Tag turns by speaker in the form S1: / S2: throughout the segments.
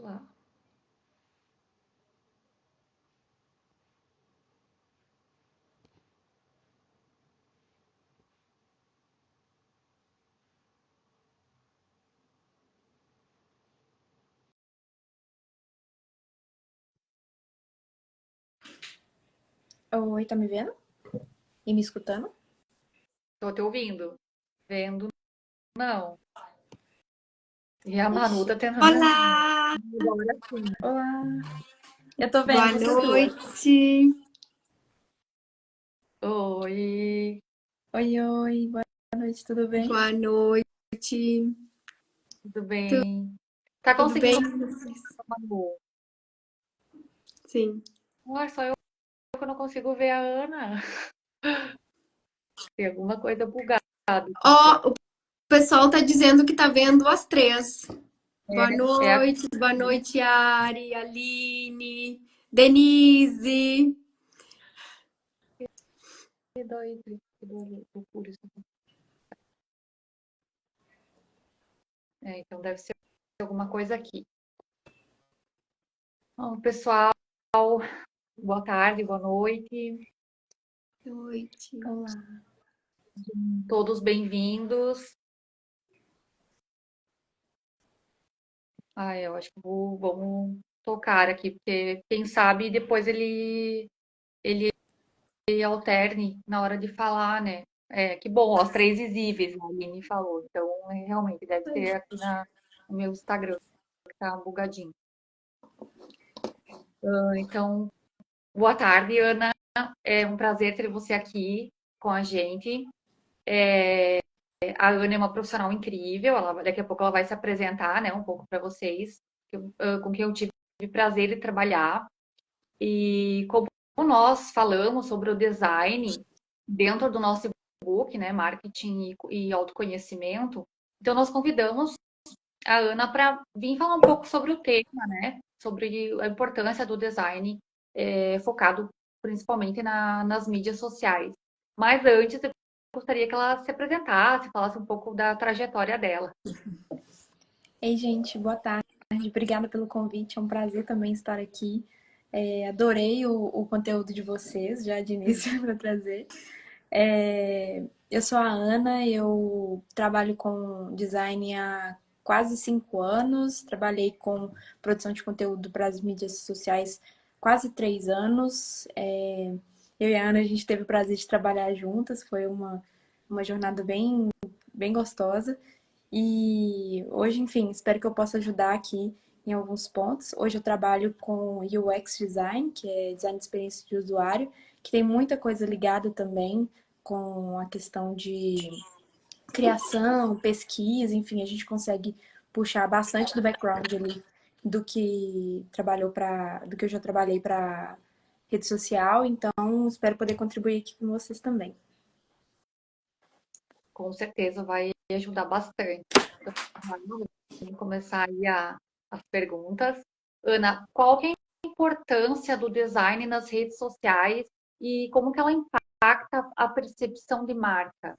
S1: lá.
S2: Oi, tá me vendo? E me escutando?
S1: Tô te ouvindo. Vendo, não. E a Manu
S3: Ixi.
S1: tá tentando entrar.
S3: Olá!
S1: Agora sim.
S2: Olá! Eu tô vendo
S3: Boa
S2: vocês duas.
S3: noite!
S1: Oi,
S2: Oi, oi, boa noite, tudo bem?
S3: Boa noite!
S1: tudo bem? Tá
S3: Tudo
S1: conseguindo
S3: bem?
S1: ouvir a Manu?
S3: Sim.
S1: Ué, só eu que não consigo ver a Ana. Tem alguma coisa bugada aqui.
S3: Ó, o pessoal tá dizendo que tá vendo as três.
S1: É aqui.
S3: Boa noite, Ari, Aline, Denise.
S1: Que doido, que doido, loucura isso. Então deve ser alguma coisa aqui. Bom, pessoal, boa tarde, boa noite.
S3: Noite.
S2: Olá.
S1: Todos bem-vindos. Eu acho que vamos tocar aqui, porque quem sabe depois ele alterne na hora de falar, né? Que bom, ó, as três visíveis, a Aline falou. Então, realmente deve ser aqui no meu Instagram, que tá bugadinho. Então, boa tarde, Ana. É um prazer ter você aqui com a gente. A Ana é uma profissional incrível, daqui a pouco ela vai se apresentar, né, um pouco para vocês, com quem eu tive o prazer de trabalhar. E como nós falamos sobre o design dentro do nosso e-book, né, marketing e autoconhecimento, então nós convidamos a Ana para vir falar um pouco sobre o tema, né, sobre a importância do design focado principalmente nas mídias sociais. Mas antes, eu gostaria que ela se apresentasse, falasse um pouco da trajetória dela.
S2: Ei, gente, boa tarde. Obrigada pelo convite, é um prazer também estar aqui. Adorei o conteúdo de vocês, já de início, para trazer. Eu sou a Ana, eu trabalho com design há quase 5 anos, trabalhei com produção de conteúdo para as mídias sociais quase 3 anos. Eu e a Ana, a gente teve o prazer de trabalhar juntas, foi uma jornada bem gostosa. E hoje, enfim, espero que eu possa ajudar aqui em alguns pontos. Hoje eu trabalho com UX Design, que é design de experiência de usuário, que tem muita coisa ligada também com a questão de criação, pesquisa, enfim, a gente consegue puxar bastante do background ali do que eu já trabalhei para rede social, então espero poder contribuir aqui com vocês também.
S1: Com certeza vai ajudar bastante. Então, vamos começar aí as perguntas. Ana, qual que é a importância do design nas redes sociais e como que ela impacta a percepção de marca?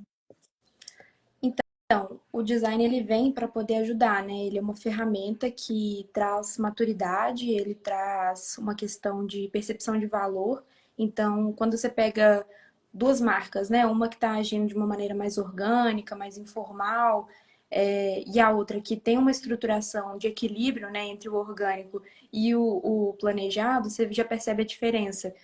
S2: Então, o design ele vem para poder ajudar, né? Ele é uma ferramenta que traz maturidade, ele traz uma questão de percepção de valor. Então, quando você pega duas marcas, né? Uma que está agindo de uma maneira mais orgânica, mais informal, e a outra que tem uma estruturação de equilíbrio, né, entre o orgânico e o planejado, você já percebe a diferença.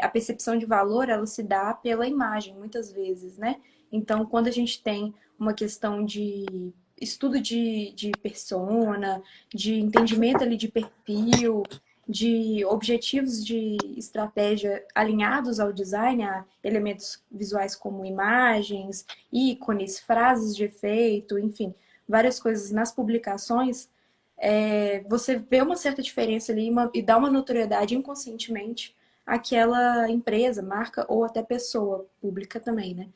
S2: A percepção de valor, ela se dá pela imagem, muitas vezes, né? Então, quando a gente tem uma questão de estudo de persona, de entendimento ali de perfil, de objetivos de estratégia alinhados ao design, a elementos visuais como imagens, ícones, frases de efeito, enfim, várias coisas nas publicações, você vê uma certa diferença ali e dá uma notoriedade inconscientemente àquela empresa, marca ou até pessoa pública também, né?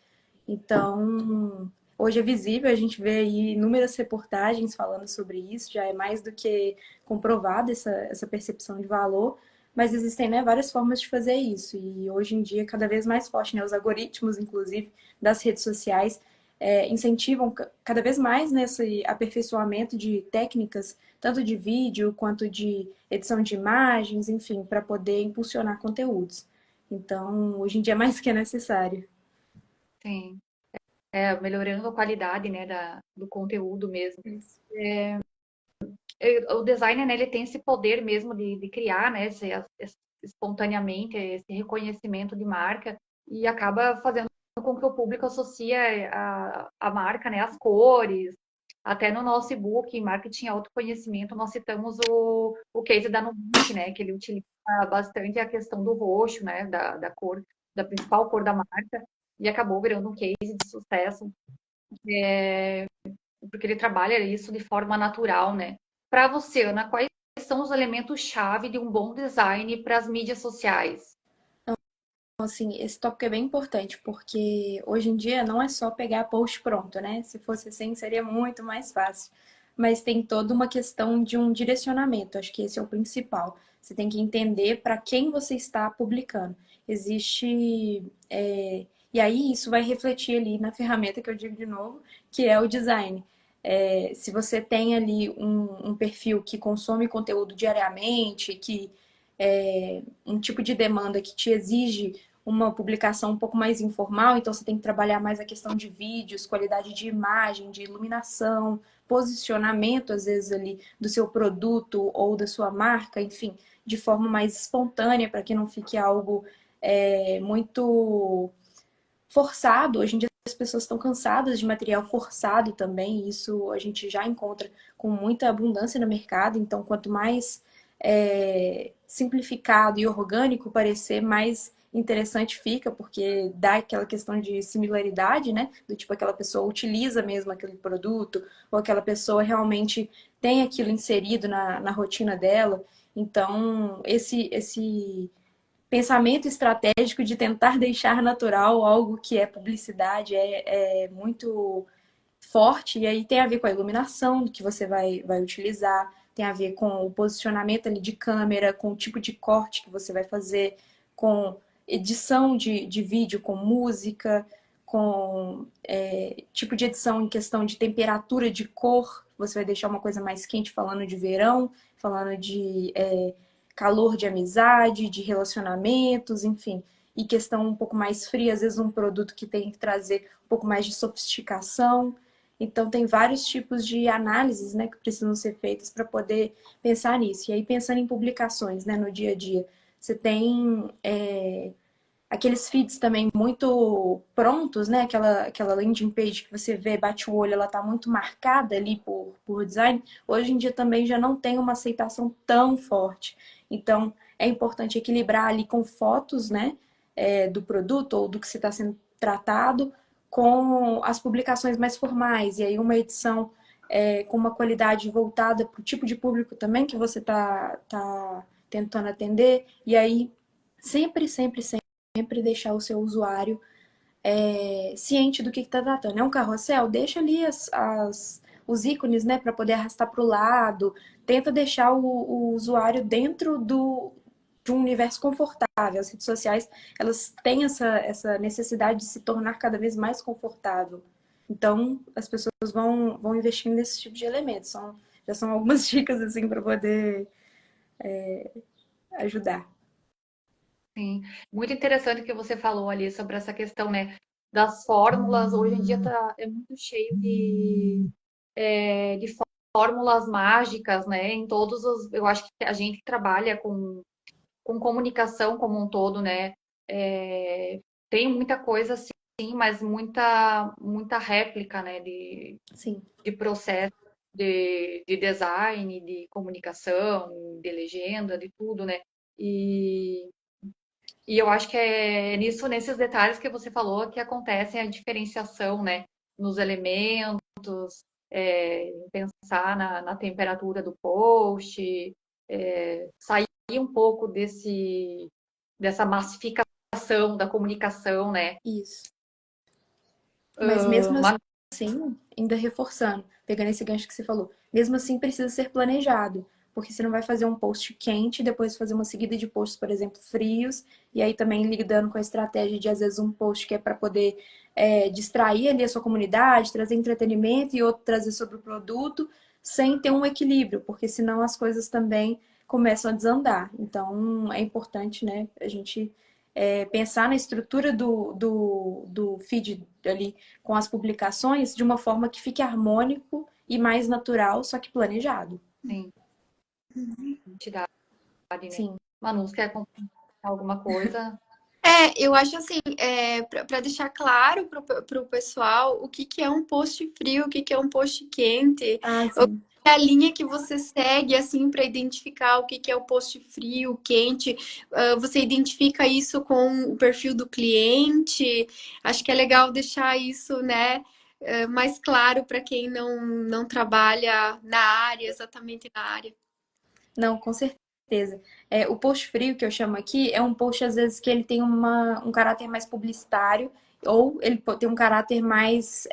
S2: Então, hoje é visível, a gente vê aí inúmeras reportagens falando sobre isso, já é mais do que comprovada essa percepção de valor, mas existem, né, várias formas de fazer isso, e hoje em dia, cada vez mais forte, né, os algoritmos, inclusive, das redes sociais, incentivam cada vez mais nesse aperfeiçoamento de técnicas, tanto de vídeo quanto de edição de imagens, enfim, para poder impulsionar conteúdos. Então, hoje em dia é mais que necessário.
S1: Sim. Melhorando a qualidade, né, do conteúdo mesmo.
S2: Isso.
S1: O designer, né, ele tem esse poder mesmo de criar, né, espontaneamente esse reconhecimento de marca e acaba fazendo com que o público associe a marca, né, as cores. Até no nosso e-book, em Marketing Autoconhecimento, nós citamos o case da Nubank, né, que ele utiliza bastante a questão do roxo, né, da cor, da principal cor da marca, e acabou virando um case de sucesso, porque ele trabalha isso de forma natural, né. Para você, Ana, quais são os elementos-chave de um bom design para as mídias sociais?
S2: Então, assim, esse tópico é bem importante, porque hoje em dia não é só pegar post pronto, né? Se fosse assim, seria muito mais fácil. Mas tem toda uma questão de um direcionamento, acho que esse é o principal. Você tem que entender para quem você está publicando. Existe. E aí isso vai refletir ali na ferramenta que eu digo de novo, que é o design. Se você tem ali um perfil que consome conteúdo diariamente, que um tipo de demanda que te exige uma publicação um pouco mais informal, então você tem que trabalhar mais a questão de vídeos, qualidade de imagem, de iluminação, posicionamento, às vezes, ali do seu produto ou da sua marca, enfim, de forma mais espontânea, para que não fique algo muito forçado. Hoje em dia as pessoas estão cansadas de material forçado também, isso a gente já encontra com muita abundância no mercado, então quanto mais simplificado e orgânico parecer, mais interessante fica, porque dá aquela questão de similaridade, né? Do tipo, aquela pessoa utiliza mesmo aquele produto, ou aquela pessoa realmente tem aquilo inserido na rotina dela. Então, esse pensamento estratégico de tentar deixar natural algo que é publicidade é muito forte, e aí tem a ver com a iluminação que você vai utilizar, tem a ver com o posicionamento ali de câmera, com o tipo de corte que você vai fazer, com edição de vídeo, com música, com tipo de edição em questão de temperatura de cor, você vai deixar uma coisa mais quente falando de verão, falando de calor de amizade, de relacionamentos, enfim. E questão um pouco mais fria, às vezes um produto que tem que trazer um pouco mais de sofisticação. Então, tem vários tipos de análises, né, que precisam ser feitas para poder pensar nisso. E aí, pensando em publicações, né, no dia a dia, você tem aqueles feeds também muito prontos, né, aquela landing page que você vê, bate o olho, ela está muito marcada ali por design. Hoje em dia também já não tem uma aceitação tão forte. Então, é importante equilibrar ali com fotos, né, do produto ou do que se está sendo tratado, com as publicações mais formais, e aí uma edição com uma qualidade voltada para o tipo de público também que você tá tentando atender, e aí sempre deixar o seu usuário ciente do que está tratando. É um carrossel? Deixa ali os ícones, né, para poder arrastar para o lado, tenta deixar o usuário dentro de um universo confortável. As redes sociais, elas têm essa necessidade de se tornar cada vez mais confortável. Então, as pessoas vão investindo nesse tipo de elementos. Já são algumas dicas, assim, para poder ajudar.
S1: Sim, muito interessante o que você falou ali sobre essa questão, né, das fórmulas. Hoje em dia é muito cheio de fórmulas mágicas, né, em todos os... Eu acho que a gente que trabalha com comunicação como um todo, né, tem muita coisa assim, mas muita réplica, né,
S2: Sim,
S1: de processo de design, de comunicação, de legenda, de tudo, né? E, e eu acho que é nesses detalhes que você falou, que acontece a diferenciação, né? Nos elementos, em pensar na temperatura do post, sair um pouco dessa massificação da comunicação, né?
S2: isso. Mas mesmo
S1: Mas,
S2: assim, ainda reforçando, pegando esse gancho que você falou, mesmo assim precisa ser planejado, porque você não vai fazer um post quente e depois fazer uma seguida de posts, por exemplo, frios, e aí também lidando com a estratégia de às vezes um post que é para poder distrair ali a sua comunidade, trazer entretenimento e outro trazer sobre o produto, sem ter um equilíbrio, porque senão as coisas também começam a desandar. Então, é importante, né, a gente pensar na estrutura do feed ali com as publicações de uma forma que fique harmônico e mais natural, só que planejado.
S1: Sim, identidade, né?
S2: Sim.
S1: Manu, você quer complementar alguma coisa?
S3: Eu acho assim, para deixar claro para o pessoal o que, que é um post frio, o que, que é um post quente,
S2: Ah, sim.
S3: a linha que você segue, assim, para identificar o que, que é o post frio, quente, você identifica isso com o perfil do cliente. Acho que é legal deixar isso, né, mais claro para quem não trabalha na área, exatamente na área.
S2: Não, com certeza. O post frio que eu chamo aqui é um post, às vezes, que ele tem um caráter mais publicitário ou ele tem um caráter mais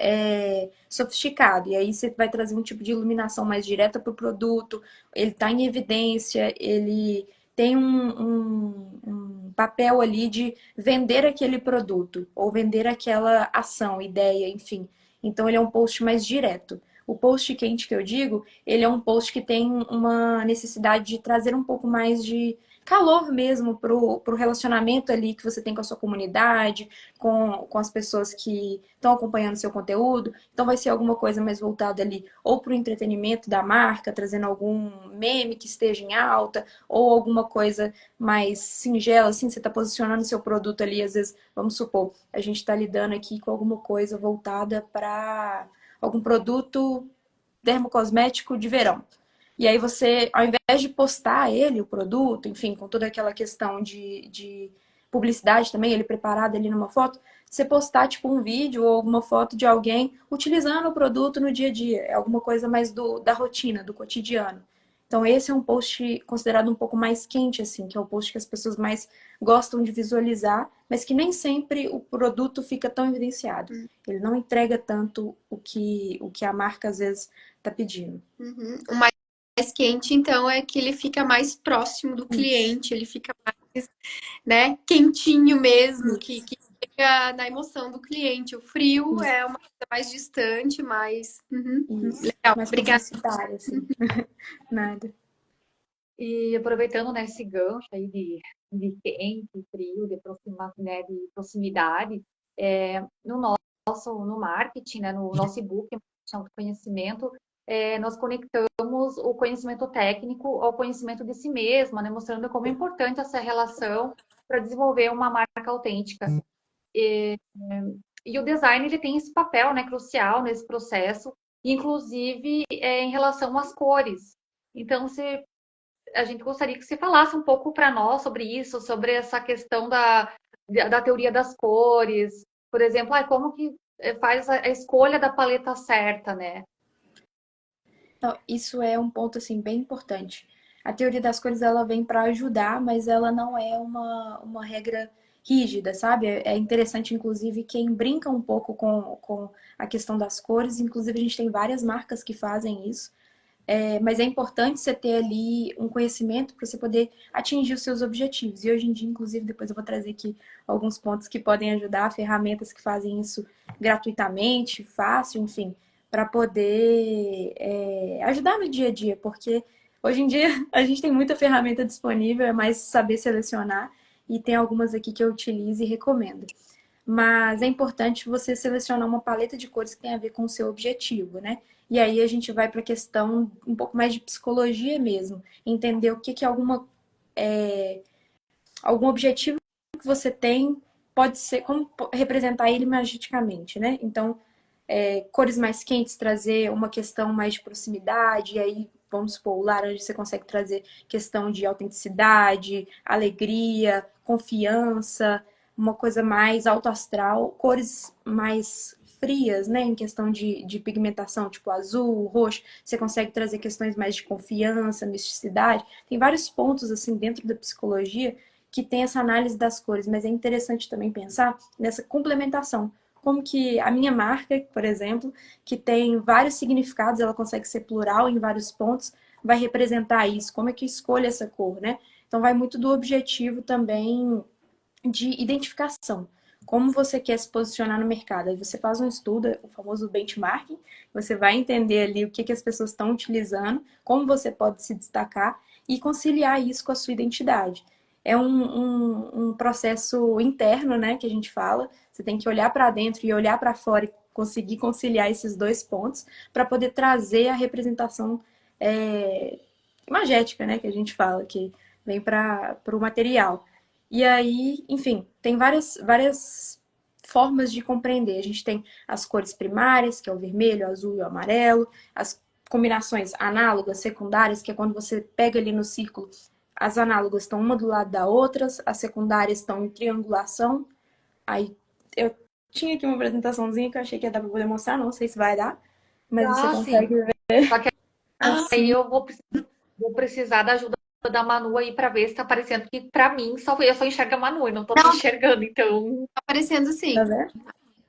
S2: sofisticado. E aí você vai trazer um tipo de iluminação mais direta para o produto, ele está em evidência, ele tem um papel ali de vender aquele produto ou vender aquela ação, ideia, enfim. Então ele é um post mais direto. O post quente que eu digo, ele é um post que tem uma necessidade de trazer um pouco mais de calor mesmo pro relacionamento ali que você tem com a sua comunidade, com as pessoas que estão acompanhando seu conteúdo. Então vai ser alguma coisa mais voltada ali ou pro entretenimento da marca, trazendo algum meme que esteja em alta, ou alguma coisa mais singela, assim, você está posicionando seu produto ali, às vezes, vamos supor, a gente está lidando aqui com alguma coisa voltada para algum produto dermocosmético de verão. E aí você, ao invés de postar ele, o produto, enfim, com toda aquela questão de publicidade também, ele preparado ali numa foto, você postar tipo um vídeo ou alguma foto de alguém utilizando o produto no dia a dia. É alguma coisa mais da rotina, do cotidiano. Então esse é um post considerado um pouco mais quente, assim, que é o post que as pessoas mais gostam de visualizar, mas que nem sempre o produto fica tão evidenciado. Ele não entrega tanto o que a marca às vezes está pedindo.
S3: Uhum. O mais quente, então, é que ele fica mais próximo do
S2: Isso,
S3: cliente, ele fica mais, né, quentinho mesmo,
S2: isso,
S3: que chega na emoção do cliente. O frio
S2: isso,
S3: é uma coisa mais distante, mais. Uhum.
S2: isso.
S3: Legal,
S2: Mais
S3: obrigada.
S2: publicitário, assim. Nada.
S1: E aproveitando, né, esse gancho aí de quente, frio, né, de proximidade, no no marketing, né, no nosso e-book, de conhecimento, nós conectamos o conhecimento técnico ao conhecimento de si mesma, né, mostrando como é importante essa relação para desenvolver uma marca autêntica. E o design ele tem esse papel, né, crucial nesse processo, inclusive em relação às cores. Então, a gente gostaria que você falasse um pouco para nós sobre isso, sobre essa questão da teoria das cores, por exemplo, como que faz a escolha da paleta certa, né?
S2: Então, isso é um ponto assim bem importante. A teoria das cores ela vem para ajudar, mas ela não é uma regra rígida, sabe? É interessante, inclusive, quem brinca um pouco com a questão das cores. Inclusive, a gente tem várias marcas que fazem isso. Mas é importante você ter ali um conhecimento para você poder atingir os seus objetivos. E hoje em dia, inclusive, depois eu vou trazer aqui alguns pontos que podem ajudar, ferramentas que fazem isso gratuitamente, fácil, enfim, para poder ajudar no dia a dia, porque hoje em dia a gente tem muita ferramenta disponível, é mais saber selecionar, e tem algumas aqui que eu utilizo e recomendo. Mas é importante você selecionar uma paleta de cores que tem a ver com o seu objetivo, né? E aí a gente vai para a questão um pouco mais de psicologia mesmo, entender o que algum objetivo que você tem pode ser, como representar ele magicamente, né? Então, cores mais quentes trazer uma questão mais de proximidade, e aí vamos supor, o laranja você consegue trazer questão de autenticidade, alegria, confiança, uma coisa mais alto astral, cores mais frias, né, em questão de pigmentação, tipo azul, roxo, você consegue trazer questões mais de confiança, misticidade. Tem vários pontos assim dentro da psicologia que tem essa análise das cores, mas é interessante também pensar nessa complementação. Como que a minha marca, por exemplo, que tem vários significados, ela consegue ser plural em vários pontos, vai representar isso? Como é que eu escolho essa cor, né? Então vai muito do objetivo também de identificação. como você quer se posicionar no mercado. Aí você faz um estudo, o famoso benchmarking, você vai entender ali o que as pessoas estão utilizando, como você pode se destacar e conciliar isso com a sua identidade. É um processo interno, né, que a gente fala. Você tem que olhar para dentro e olhar para fora e conseguir conciliar esses dois pontos para poder trazer a representação imagética, né, que a gente fala, que vem para o material. E aí, enfim, tem várias formas de compreender. A gente tem as cores primárias, que é o vermelho, o azul e o amarelo, as combinações análogas, secundárias, que é quando você pega ali no círculo, as análogas estão uma do lado da outra, as secundárias estão em triangulação. Aí eu tinha aqui uma apresentaçãozinha que eu achei que ia dar para poder mostrar, não sei se vai dar, mas você
S1: Ah, sim.
S2: consegue ver
S1: Só que aí
S2: assim.
S1: eu vou precisar da ajuda da Manu aí pra ver se tá parecendo que pra mim eu só enxergo a Manu e não tô
S3: Não, tá
S1: enxergando, então.
S3: aparecendo
S2: Tá
S3: sim.
S2: vendo?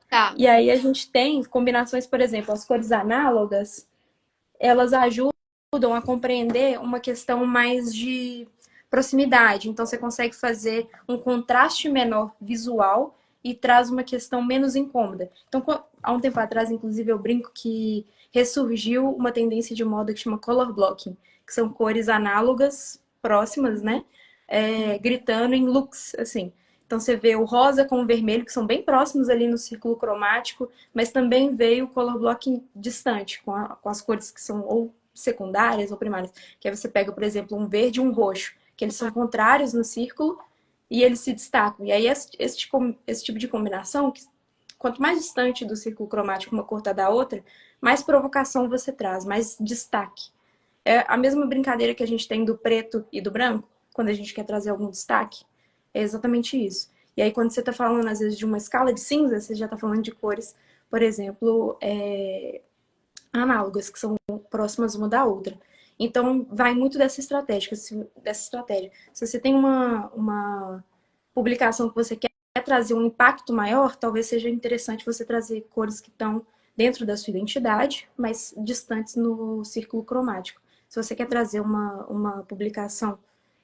S3: Tá.
S2: E aí a gente tem combinações, por exemplo, as cores análogas, elas ajudam a compreender uma questão mais de proximidade. Então você consegue fazer um contraste menor visual e traz uma questão menos incômoda. Então, há um tempo atrás, inclusive, eu brinco que ressurgiu uma tendência de moda que chama color blocking, que são cores análogas próximas, né? Gritando em looks, assim. Então você vê o rosa com o vermelho, que são bem próximos ali no círculo cromático, mas também veio o color blocking distante, com as cores que são ou secundárias ou primárias. Que aí você pega, por exemplo, um verde e um roxo, que eles são contrários no círculo e eles se destacam. E aí esse tipo de combinação, quanto mais distante do círculo cromático uma cor tá da outra, mais provocação você traz, mais destaque. É a mesma brincadeira que a gente tem do preto e do branco, quando a gente quer trazer algum destaque. É exatamente isso. E aí, quando você está falando, às vezes, de uma escala de cinza, você já está falando de cores, por exemplo, análogas, que são próximas uma da outra. Então, vai muito dessa estratégia. Se você tem uma publicação que você quer trazer um impacto maior, talvez seja interessante você trazer cores que estão dentro da sua identidade, mas distantes no círculo cromático. Se você quer trazer uma publicação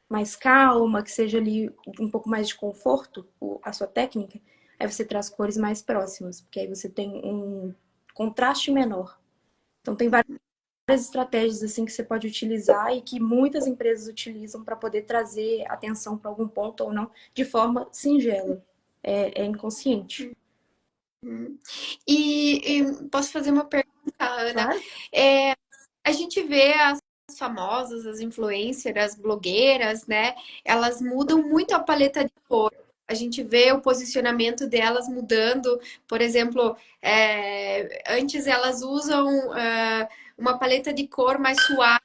S2: mais calma, que seja ali um pouco mais de conforto, a sua técnica, aí você traz cores mais próximas, porque aí você tem um contraste menor. Então, tem várias estratégias assim que você pode utilizar e que muitas empresas utilizam para poder trazer atenção para algum ponto ou não, de forma singela. É inconsciente.
S3: E posso fazer uma pergunta, Ana?
S2: Claro.
S3: É, a gente vê as famosas, as influencers, as blogueiras, né? Elas mudam muito a paleta de cor. A gente vê o posicionamento delas mudando. Por exemplo, antes elas usam uma paleta de cor mais suave.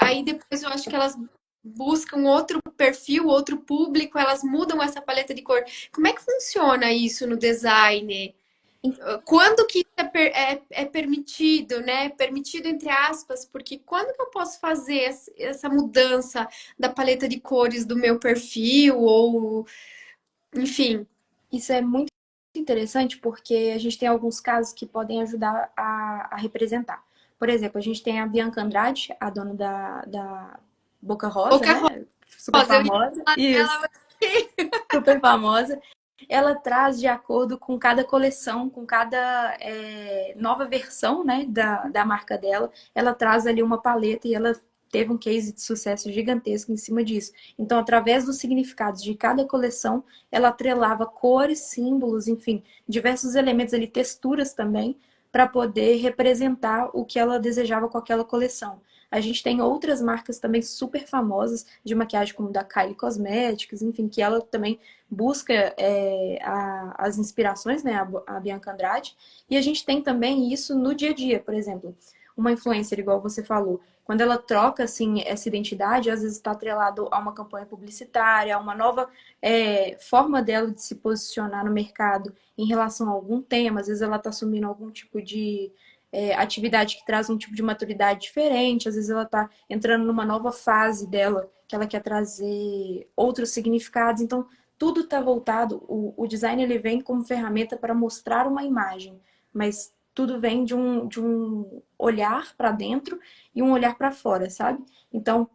S3: Aí depois eu acho que elas buscam outro perfil, outro público, elas mudam essa paleta de cor. Como é que funciona isso no design? Quando que isso é permitido, né? Permitido entre aspas, porque quando que eu posso fazer essa mudança da paleta de cores do meu perfil ou, enfim.
S2: Isso é muito interessante porque a gente tem alguns casos que podem ajudar a representar. Por exemplo, a gente tem a Bianca Andrade, a dona da Boca Rosa,
S3: Boca
S2: né? Super
S3: rosa, eu ia
S2: famosa.
S3: falar
S2: Isso,
S3: dela.
S2: super famosa. Ela traz de acordo com cada coleção, com cada nova versão, né, da marca dela, ela traz ali uma paleta e ela teve um case de sucesso gigantesco em cima disso. Então, através dos significados de cada coleção, ela atrelava cores, símbolos, enfim, diversos elementos ali, texturas também, para poder representar o que ela desejava com aquela coleção. A gente tem outras marcas também super famosas de maquiagem, como da Kylie Cosmetics, enfim, que ela também busca as inspirações, né, a Bianca Andrade. E a gente tem também isso no dia a dia, por exemplo. Uma influencer, igual você falou, quando ela troca assim essa identidade, às vezes está atrelado a uma campanha publicitária, a uma nova forma dela de se posicionar no mercado em relação a algum tema. Às vezes ela está assumindo algum tipo de atividade que traz um tipo de maturidade diferente. Às vezes ela está entrando numa nova fase dela que ela quer trazer outros significados. Então tudo está voltado. O design ele vem como ferramenta para mostrar uma imagem, mas tudo vem de um olhar para dentro e um olhar para fora, sabe? Então,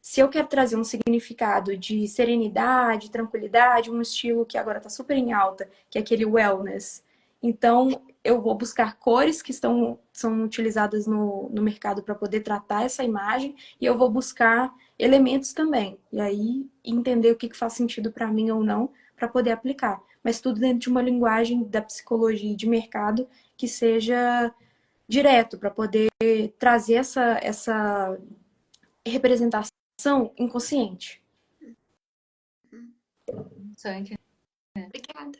S2: Se eu quero trazer um significado de serenidade, tranquilidade, um estilo que agora está super em alta, que é aquele wellness, então eu vou buscar cores que são utilizadas no mercado para poder tratar essa imagem e eu vou buscar elementos também. E aí entender o que faz sentido para mim ou não para poder aplicar. Mas tudo dentro de uma linguagem da psicologia e de mercado que seja direto para poder trazer essa representação inconsciente.
S1: Interessante.
S3: Obrigada.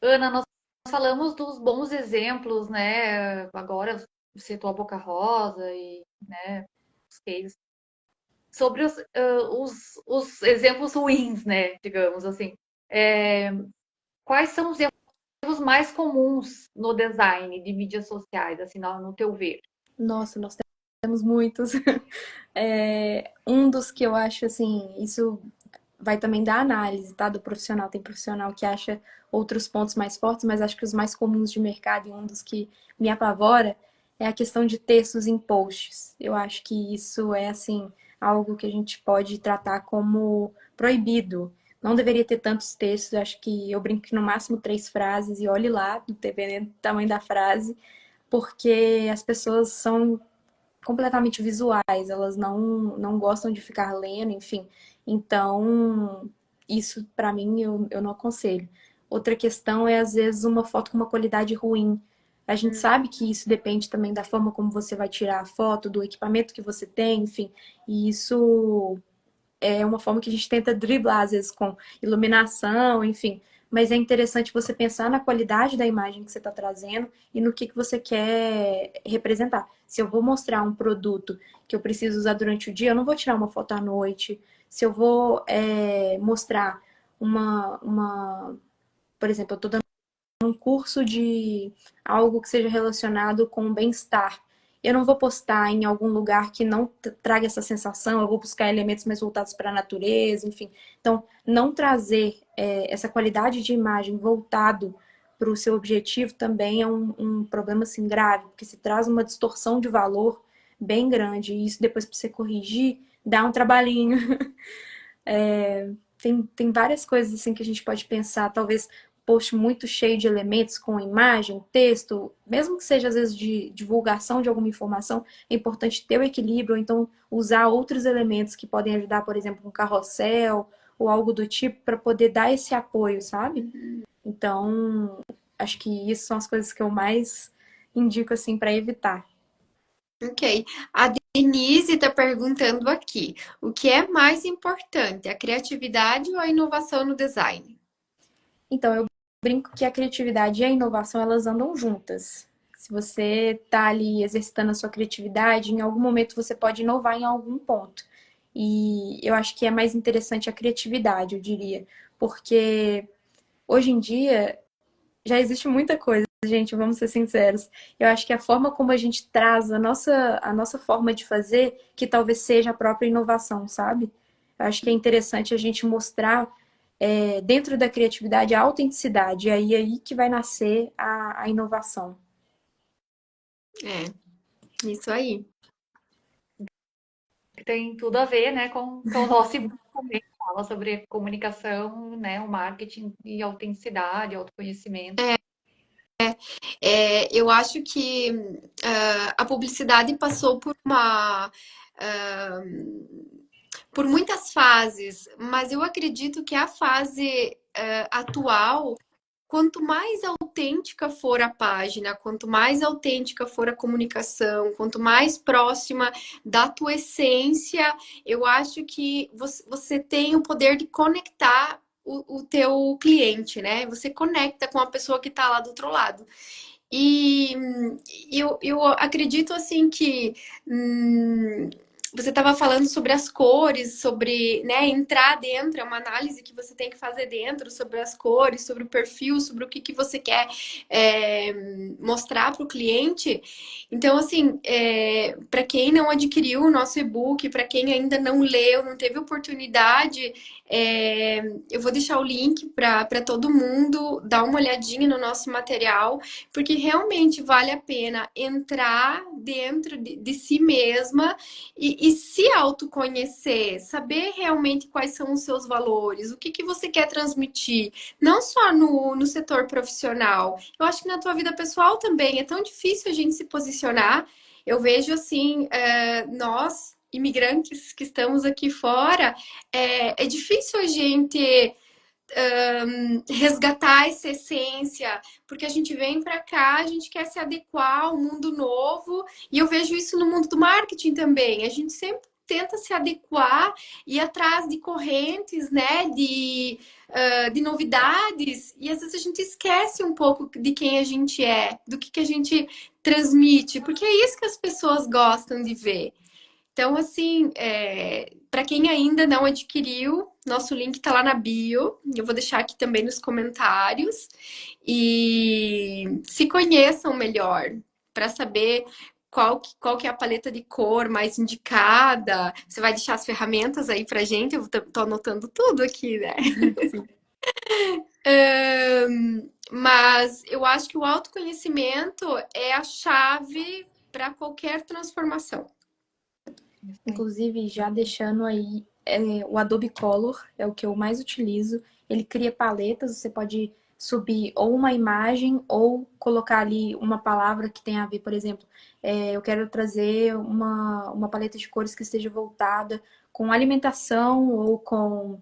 S1: Ana, nós falamos dos bons exemplos, né? Agora você citou a Boca Rosa e, né, os cases. Sobre os exemplos ruins, né? Digamos assim. É, quais são os erros mais comuns no design de mídias sociais, assim, no teu ver?
S2: Nossa, nós temos muitos. Um dos que eu acho assim, isso vai também da análise, tá? Do profissional. Tem profissional que acha outros pontos mais fortes, mas acho que os mais comuns de mercado e um dos que me apavora é a questão de textos em posts. Eu acho que isso é, assim, algo que a gente pode tratar como proibido. Não deveria ter tantos textos, eu acho que eu brinco que no máximo 3 frases e olhe lá, dependendo do tamanho da frase, porque as pessoas são completamente visuais, elas não gostam de ficar lendo, enfim. Então, isso para mim eu não aconselho. Outra questão é, às vezes, uma foto com uma qualidade ruim. A gente sabe que isso depende também da forma como você vai tirar a foto, do equipamento que você tem, enfim. E isso é uma forma que a gente tenta driblar, às vezes, com iluminação, enfim. Mas é interessante você pensar na qualidade da imagem que você está trazendo e no que você quer representar. Se eu vou mostrar um produto que eu preciso usar durante o dia, eu não vou tirar uma foto à noite. Se eu vou mostrar por exemplo, eu estou dando um curso de algo que seja relacionado com bem-estar. Eu não vou postar em algum lugar que não traga essa sensação, eu vou buscar elementos mais voltados para a natureza, enfim. Então, não trazer essa qualidade de imagem voltado para o seu objetivo também é um problema assim, grave, porque se traz uma distorção de valor bem grande, e isso depois para você corrigir dá um trabalhinho. Tem várias coisas assim que a gente pode pensar, talvez post muito cheio de elementos com imagem, texto, mesmo que seja às vezes de divulgação de alguma informação, é importante ter o equilíbrio, ou então usar outros elementos que podem ajudar, por exemplo, um carrossel ou algo do tipo, para poder dar esse apoio, sabe? Então, acho que isso são as coisas que eu mais indico assim para evitar.
S3: Ok. A Denise está perguntando aqui: o que é mais importante, a criatividade ou a inovação no design?
S2: Então, eu brinco que a criatividade e a inovação, elas andam juntas. Se você está ali exercitando a sua criatividade, em algum momento você pode inovar em algum ponto. E eu acho que é mais interessante a criatividade, eu diria. Porque hoje em dia já existe muita coisa, gente, vamos ser sinceros. Eu acho que a forma como a gente traz a nossa forma de fazer, que talvez seja a própria inovação, sabe? Eu acho que é interessante a gente mostrar dentro da criatividade a autenticidade, e aí que vai nascer a inovação.
S3: É, isso aí.
S1: Tem tudo a ver, né, com o nosso e-book também, que fala sobre comunicação, né, o marketing e autenticidade, autoconhecimento.
S3: Eu acho que a publicidade passou ah, por muitas fases, mas eu acredito que a fase atual, quanto mais autêntica for a página, quanto mais autêntica for a comunicação, quanto mais próxima da tua essência, eu acho que você tem o poder de conectar o teu cliente, né? Você conecta com a pessoa que está lá do outro lado. E eu acredito assim que você estava falando sobre as cores, sobre, né, entrar dentro, é uma análise que você tem que fazer dentro sobre as cores, sobre o perfil, sobre o que você quer mostrar para o cliente. Então, assim, para quem não adquiriu o nosso e-book, para quem ainda não leu, não teve oportunidade, eu vou deixar o link para todo mundo dar uma olhadinha no nosso material, porque realmente vale a pena entrar dentro de si mesma e se autoconhecer, saber realmente quais são os seus valores, o que que você quer transmitir, não só no setor profissional. Eu acho que na tua vida pessoal também é tão difícil a gente se posicionar. Eu vejo assim, nós, imigrantes que estamos aqui fora, é difícil a gente resgatar essa essência, porque a gente vem para cá, a gente quer se adequar ao mundo novo, e eu vejo isso no mundo do marketing também. A gente sempre tenta se adequar e ir atrás de correntes, né, de novidades, e às vezes a gente esquece um pouco de quem a gente é, do que a gente transmite, porque é isso que as pessoas gostam de ver. Então, assim, para quem ainda não adquiriu, nosso link está lá na bio. Eu vou deixar aqui também nos comentários. E se conheçam melhor para saber qual que é a paleta de cor mais indicada. Você vai deixar as ferramentas aí para gente. Eu tô anotando tudo aqui, né?
S2: Sim.
S3: Mas eu acho que o autoconhecimento é a chave para qualquer transformação.
S2: Inclusive, já deixando aí, o Adobe Color é o que eu mais utilizo. Ele cria paletas, você pode subir ou uma imagem ou colocar ali uma palavra que tem a ver, por exemplo, eu quero trazer uma paleta de cores que esteja voltada com alimentação ou com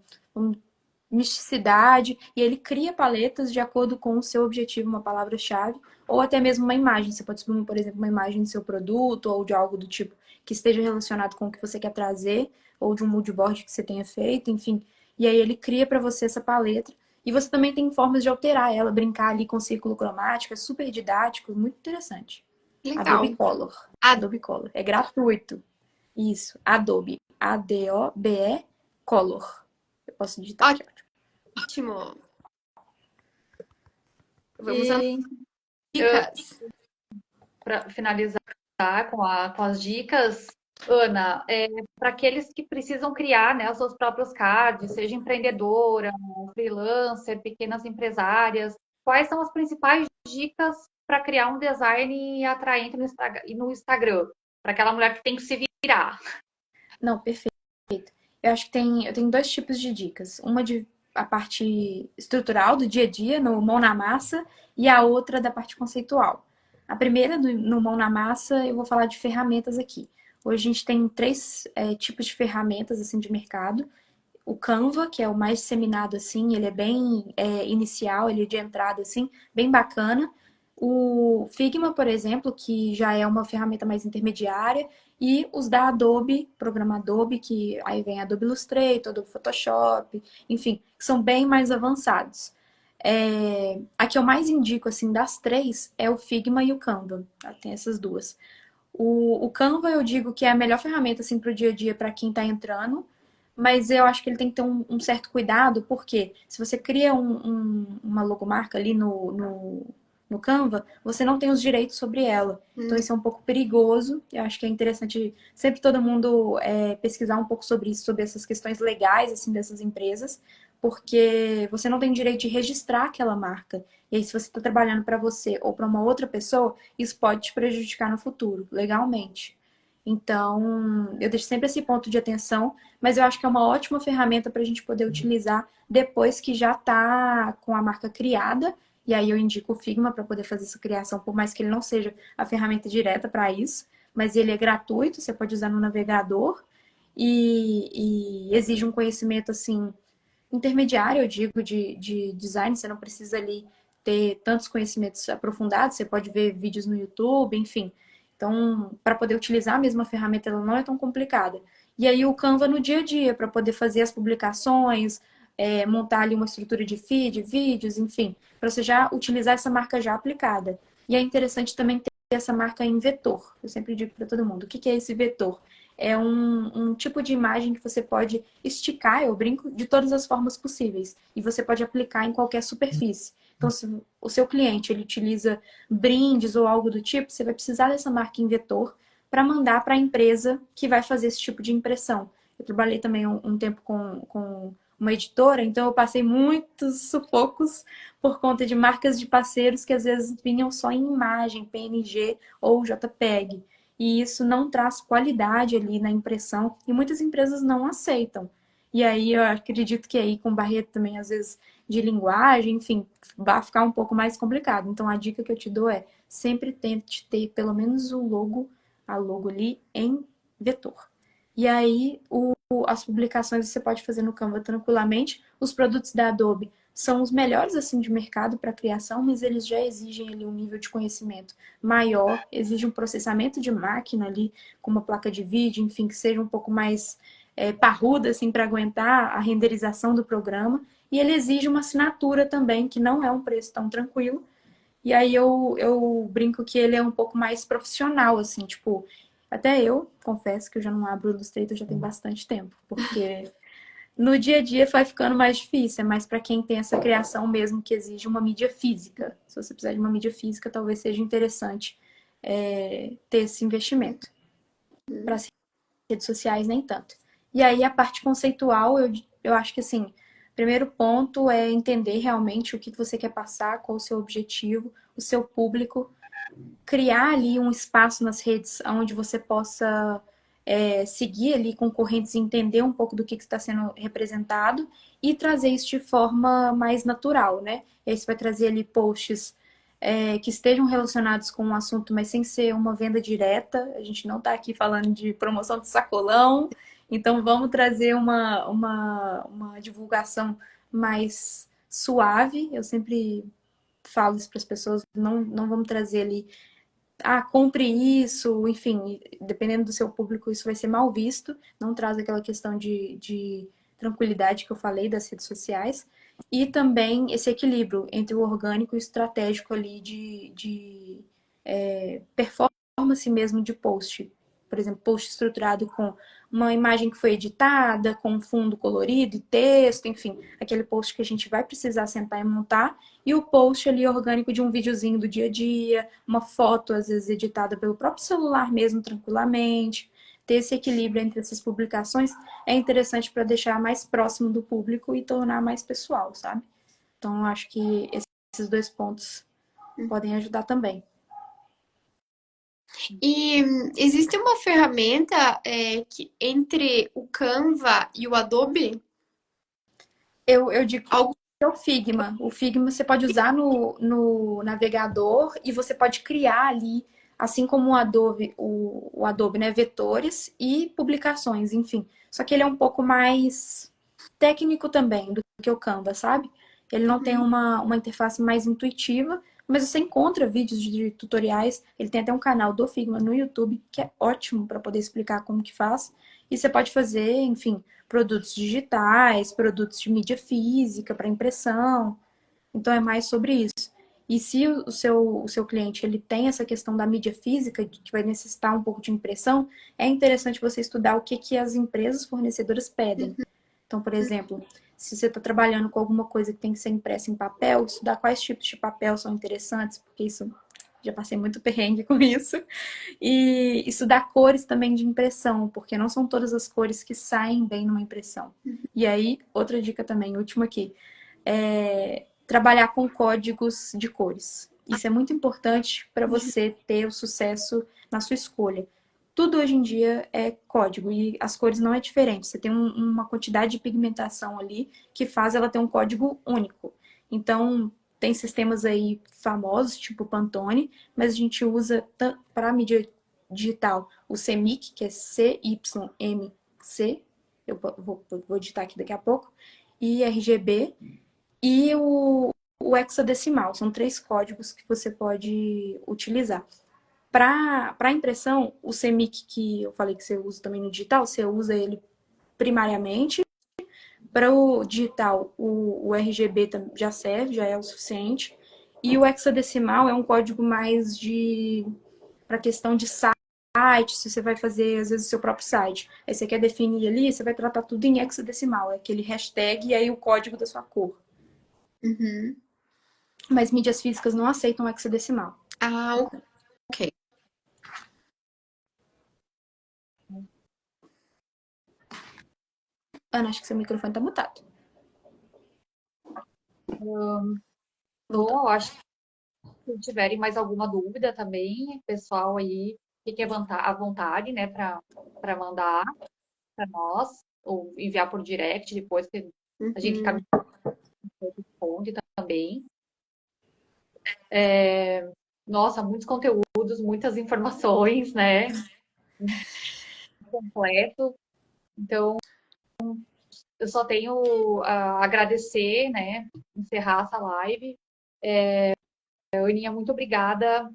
S2: misticidade, e ele cria paletas de acordo com o seu objetivo, uma palavra-chave, ou até mesmo uma imagem. Você pode subir, por exemplo, uma imagem do seu produto ou de algo do tipo que esteja relacionado com o que você quer trazer, ou de um mood board que você tenha feito, enfim. E aí ele cria para você essa paleta. E você também tem formas de alterar ela, brincar ali com círculo cromático, é super didático, muito interessante. Adobe
S3: Legal.
S2: Color. Adobe Color. É gratuito. Isso. Adobe. A-D-O-B-E Color. Eu posso digitar aqui.
S3: Ótimo. Vamos às
S1: E
S3: dicas.
S1: para finalizar com as dicas, Ana, para aqueles que precisam criar, né, os seus próprios cards, seja empreendedora, freelancer, pequenas empresárias, quais são as principais dicas para criar um design atraente no Instagram, para aquela mulher que tem que se virar?
S2: Não, perfeito. Eu tenho dois tipos de dicas. Uma de a parte estrutural do dia a dia, no mão na massa, e a outra da parte conceitual. A primeira, no mão na massa, eu vou falar de ferramentas aqui. Hoje a gente tem três tipos de ferramentas assim de mercado. O Canva, que é o mais disseminado assim, ele é bem inicial, ele é de entrada assim, bem bacana. O Figma, por exemplo, que já é uma ferramenta mais intermediária, e os da Adobe, programa Adobe, que aí vem Adobe Illustrator, Adobe Photoshop, enfim, que são bem mais avançados. A que eu mais indico, assim, das três é o Figma e o Canva. Tá? Tem essas duas. O Canva eu digo que é a melhor ferramenta, assim, para o dia a dia para quem está entrando, mas eu acho que ele tem que ter um certo cuidado, porque se você cria uma logomarca ali no Canva, você não tem os direitos sobre ela. Então isso é um pouco perigoso. Eu acho que é interessante sempre todo mundo pesquisar um pouco sobre isso, sobre essas questões legais assim dessas empresas, porque você não tem direito de registrar aquela marca. E aí, se você está trabalhando para você ou para uma outra pessoa, isso pode te prejudicar no futuro, legalmente. Então, eu deixo sempre esse ponto de atenção, mas eu acho que é uma ótima ferramenta para a gente poder utilizar depois que já está com a marca criada. E aí eu indico o Figma para poder fazer essa criação, por mais que ele não seja a ferramenta direta para isso, mas ele é gratuito, você pode usar no navegador e exige um conhecimento assim intermediário, eu digo, de design. Você não precisa ali ter tantos conhecimentos aprofundados, você pode ver vídeos no YouTube, enfim. Então, para poder utilizar a mesma ferramenta, ela não é tão complicada. E aí o Canva no dia a dia, para poder fazer as publicações, montar ali uma estrutura de feed, vídeos, enfim, para você já utilizar essa marca já aplicada. E é interessante também ter essa marca em vetor. Eu sempre digo para todo mundo, o que é esse vetor? É um tipo de imagem que você pode esticar, eu brinco, de todas as formas possíveis. E você pode aplicar em qualquer superfície. Então, se o seu cliente ele utiliza brindes ou algo do tipo, você vai precisar dessa marca em vetor para mandar para a empresa que vai fazer esse tipo de impressão. Eu trabalhei também um tempo com uma editora, então eu passei muitos sufocos por conta de marcas de parceiros que às vezes vinham só em imagem, PNG ou JPEG. e isso não traz qualidade ali na impressão, e muitas empresas não aceitam. E aí eu acredito que aí com barreira também, às vezes, de linguagem, enfim, vai ficar um pouco mais complicado. Então a dica que eu te dou é sempre tente ter pelo menos o logo, a logo ali em vetor. E aí as publicações você pode fazer no Canva tranquilamente. Os produtos da Adobe são os melhores assim de mercado para criação, mas eles já exigem ali um nível de conhecimento maior, exige um processamento de máquina ali com uma placa de vídeo, enfim, que seja um pouco mais parruda assim para aguentar a renderização do programa. E ele exige uma assinatura também, que não é um preço tão tranquilo. E aí eu brinco que ele é um pouco mais profissional, assim, tipo, até eu confesso que eu já não abro o Illustrator já tem bastante tempo, porque no dia a dia vai ficando mais difícil, é mais para quem tem essa criação mesmo que exige uma mídia física. Se você precisar de uma mídia física, talvez seja interessante ter esse investimento. Para as redes sociais, nem tanto. E aí a parte conceitual, eu acho que assim, primeiro ponto é entender realmente o que você quer passar, qual o seu objetivo, o seu público, criar ali um espaço nas redes onde você possa seguir ali concorrentes e entender um pouco do que está sendo representado e trazer isso de forma mais natural, né? E aí você vai trazer ali posts que estejam relacionados com o assunto, mas sem ser uma venda direta. A gente não está aqui falando de promoção de sacolão, então vamos trazer uma divulgação mais suave. Eu sempre falo isso para as pessoas, não vamos trazer ali compre isso, enfim, dependendo do seu público, isso vai ser mal visto, não traz aquela questão de tranquilidade que eu falei das redes sociais, e também esse equilíbrio entre o orgânico e o estratégico ali de performance mesmo de post. Por exemplo, post estruturado com uma imagem que foi editada, com um fundo colorido e texto, enfim, aquele post que a gente vai precisar sentar e montar, e o post ali orgânico de um videozinho do dia a dia, uma foto às vezes editada pelo próprio celular mesmo, tranquilamente. Ter esse equilíbrio entre essas publicações é interessante para deixar mais próximo do público e tornar mais pessoal, sabe? Então, eu acho que esses dois pontos podem ajudar também.
S3: E existe uma ferramenta que entre o Canva e o Adobe?
S2: Eu digo
S3: Algo.
S2: que é o Figma. O Figma você pode usar no navegador e você pode criar ali, assim como o Adobe, né, vetores e publicações, enfim. Só que ele é um pouco mais técnico também do que o Canva, sabe? Ele não tem uma interface mais intuitiva, mas você encontra vídeos de tutoriais. Ele tem até um canal do Figma no YouTube, que é ótimo para poder explicar como que faz. E você pode fazer, enfim, produtos digitais, produtos de mídia física para impressão. Então é mais sobre isso. E se o seu cliente ele tem essa questão da mídia física, que vai necessitar um pouco de impressão, é interessante você estudar o que, que as empresas fornecedoras pedem. Então, por exemplo, se você está trabalhando com alguma coisa que tem que ser impressa em papel, estudar quais tipos de papel são interessantes, porque isso já passei muito perrengue com isso. E estudar cores também de impressão, porque não são todas as cores que saem bem numa impressão. E aí, outra dica também, última aqui, trabalhar com códigos de cores. Isso é muito importante para você ter o sucesso na sua escolha. Tudo hoje em dia é código e as cores não é diferente. Você tem uma quantidade de pigmentação ali que faz ela ter um código único. Então, tem sistemas aí famosos, tipo Pantone, mas a gente usa para mídia digital o CMYK, que é CYMC, eu vou digitar aqui daqui a pouco, e RGB, e o hexadecimal. São 3 códigos que você pode utilizar. Para impressão, o CMYK que eu falei que você usa também no digital, você usa ele primariamente. Para o digital, o RGB já serve, já é o suficiente. E o hexadecimal é um código mais para questão de site, se você vai fazer, às vezes, o seu próprio site. Aí você quer definir ali, você vai tratar tudo em hexadecimal, é aquele hashtag e aí o código da sua cor.
S3: Uhum.
S2: Mas mídias físicas não aceitam hexadecimal.
S3: Ah, ok.
S2: Ana, acho que seu microfone tá mutado. Voltou.
S1: Bom, eu acho que se tiverem mais alguma dúvida também, pessoal aí fique à vontade, né, para mandar para nós, ou enviar por direct depois que a gente
S3: Uhum.
S1: caminha responde também. Nossa, muitos conteúdos, muitas informações, né? Completo. Então, eu só tenho a agradecer, né? Encerrar essa live. Aninha, muito obrigada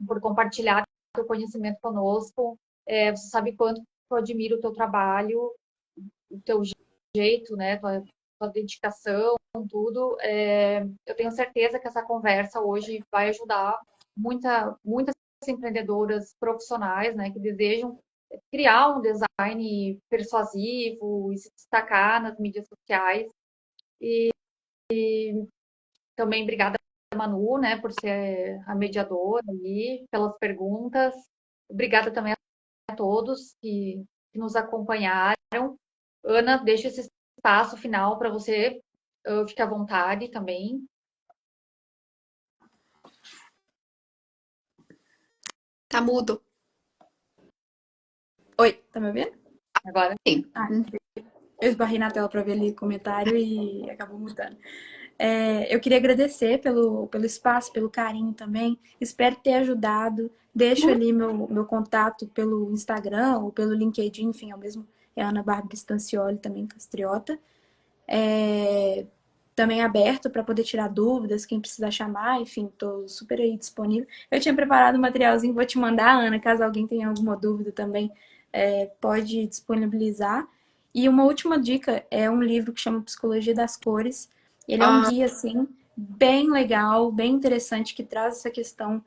S1: por compartilhar o conhecimento conosco. Você sabe quanto eu admiro o teu trabalho, o teu jeito, né? Tua dedicação, tudo. Eu tenho certeza que essa conversa hoje vai ajudar muitas empreendedoras profissionais, né? Que desejam criar um design persuasivo e se destacar nas mídias sociais. Também obrigada, Manu, né, por ser a mediadora ali, pelas perguntas. Obrigada também a todos que nos acompanharam. Ana, deixo esse espaço final para você ficar à vontade também.
S3: Tá mudo.
S2: Oi, tá me ouvindo?
S1: Agora
S3: Sim.
S2: Ah, eu esbarrei na tela para ver ali o comentário e acabou mudando. Eu queria agradecer pelo espaço, pelo carinho também. Espero ter ajudado. Deixo ali meu contato pelo Instagram ou pelo LinkedIn, enfim, é o mesmo. É Ana Bárbara Stancioli, também Castriota. Também aberto para poder tirar dúvidas, quem precisar chamar, enfim, estou super aí disponível. Eu tinha preparado um materialzinho, vou te mandar, Ana, caso alguém tenha alguma dúvida também, pode disponibilizar. E uma última dica é um livro que chama Psicologia das Cores. Ele é um
S3: Ah,
S2: guia, assim, bem legal, bem interessante, que traz essa questão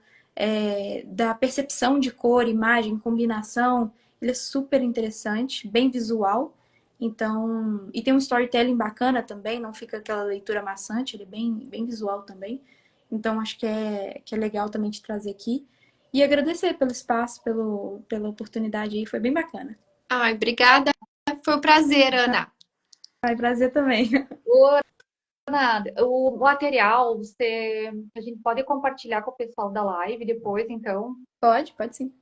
S2: da percepção de cor, imagem, combinação. Ele é super interessante, bem visual. Então, e tem um storytelling bacana também, não fica aquela leitura maçante, ele é bem visual também. Então, acho que é legal também te trazer aqui. E agradecer pelo espaço, pela oportunidade aí, foi bem bacana.
S3: ai, obrigada. Foi um prazer, Ana.
S2: Vai prazer também.
S1: Ana, o material a gente pode compartilhar com o pessoal da live depois, então.
S2: Pode sim.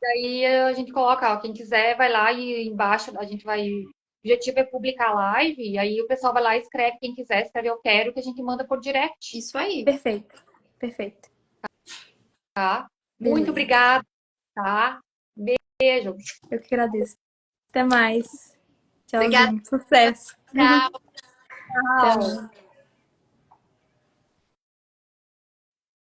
S1: Daí a gente coloca, ó, quem quiser vai lá e embaixo a gente vai. O objetivo é publicar a live, e aí o pessoal vai lá e escreve, quem quiser, escreve eu quero, que a gente manda por direct,
S3: Isso aí.
S2: Perfeito, perfeito.
S1: tá? Muito
S2: Beleza.
S1: obrigada, tá? Beijo.
S2: Eu que agradeço. Até mais.
S3: Obrigada.
S2: Tchauzinho. Sucesso.
S3: Tchau.
S2: Até
S1: Tchau.
S2: mais.